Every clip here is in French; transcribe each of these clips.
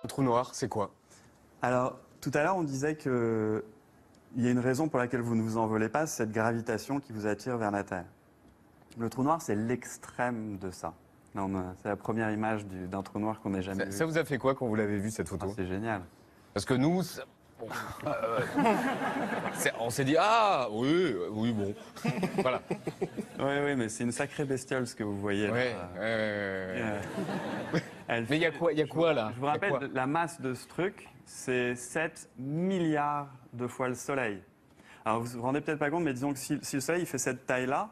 Un trou noir, c'est quoi? Alors, tout à l'heure, on disait qu'il y a une raison pour laquelle vous ne vous envolez pas, c'est cette gravitation qui vous attire vers la Terre. Le trou noir, c'est l'extrême de ça. C'est la première image d'un trou noir qu'on ait jamais vu. Ça vous a fait quoi quand vous l'avez vu, cette photo? C'est génial. Parce que nous, bon, on s'est dit, ah, oui, bon. Voilà. Oui, mais c'est une sacrée bestiole ce que vous voyez. Ouais, Mais il y a quoi là? Je vous rappelle, la masse de ce truc, c'est 7 milliards de fois le Soleil. Alors vous vous rendez peut-être pas compte, mais disons que si le Soleil il fait cette taille-là,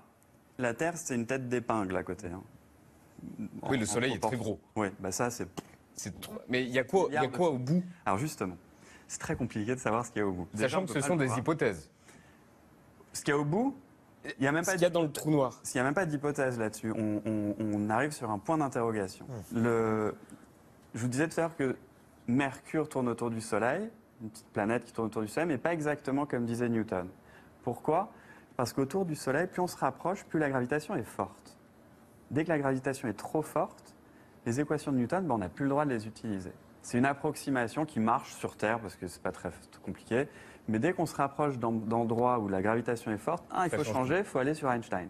la Terre c'est une tête d'épingle à côté. Oui, le Soleil est très gros. Oui, bah ça c'est... Mais il y a quoi au bout? Alors justement, c'est très compliqué de savoir ce qu'il y a au bout. Sachant que ce sont des hypothèses. Ce qu'il y a au bout, il n'y a même pas... Ce qu'il y a dans le trou noir. S'il n'y a même pas d'hypothèse là-dessus, on arrive sur un point d'interrogation. Je vous disais tout à l'heure que Mercure tourne autour du Soleil, une petite planète qui tourne autour du Soleil, mais pas exactement comme disait Newton. Pourquoi? Parce qu'autour du Soleil, plus on se rapproche, plus la gravitation est forte. Dès que la gravitation est trop forte, les équations de Newton, on n'a plus le droit de les utiliser. C'est une approximation qui marche sur Terre, parce que c'est pas très compliqué, mais dès qu'on se rapproche d'endroits où la gravitation est forte, il faut changer, il faut aller sur Einstein.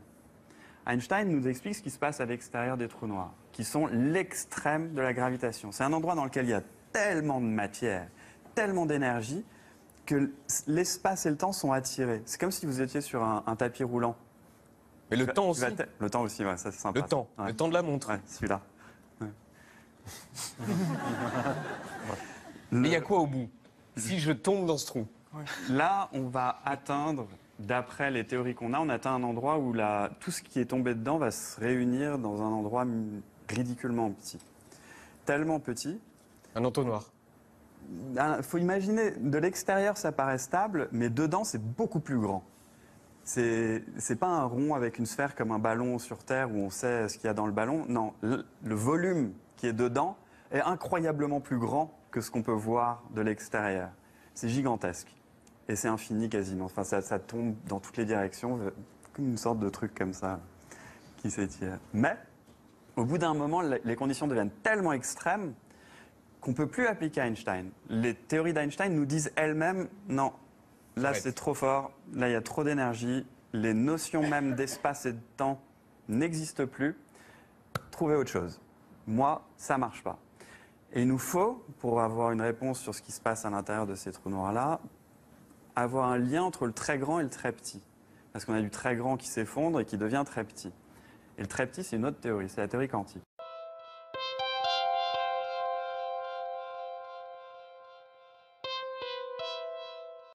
Einstein nous explique ce qui se passe à l'extérieur des trous noirs, qui sont l'extrême de la gravitation. C'est un endroit dans lequel il y a tellement de matière, tellement d'énergie, que l'espace et le temps sont attirés. C'est comme si vous étiez sur un tapis roulant. Mais le temps aussi. Le temps aussi, ouais, ça c'est sympa. Le temps de la montre. Ouais, celui-là. Ouais. Mais il y a quoi au bout? Si je tombe dans ce trou? Là, on va atteindre, d'après les théories qu'on a, on atteint un endroit où tout ce qui est tombé dedans va se réunir dans un endroit ridiculement petit. Tellement petit. Un entonnoir. Il faut imaginer, de l'extérieur ça paraît stable, mais dedans c'est beaucoup plus grand. C'est pas un rond avec une sphère comme un ballon sur Terre où on sait ce qu'il y a dans le ballon. Non, le volume qui est dedans est incroyablement plus grand que ce qu'on peut voir de l'extérieur. C'est gigantesque. Et c'est infini quasiment. Enfin, ça tombe dans toutes les directions, comme une sorte de truc comme ça qui s'étire. Mais, au bout d'un moment, les conditions deviennent tellement extrêmes qu'on ne peut plus appliquer Einstein. Les théories d'Einstein nous disent elles-mêmes, non, là c'est trop fort, là il y a trop d'énergie, les notions même d'espace et de temps n'existent plus, trouvez autre chose. Moi, ça ne marche pas. Et il nous faut, pour avoir une réponse sur ce qui se passe à l'intérieur de ces trous noirs-là, avoir un lien entre le très grand et le très petit. Parce qu'on a du très grand qui s'effondre et qui devient très petit. Et le très petit, c'est une autre théorie, c'est la théorie quantique.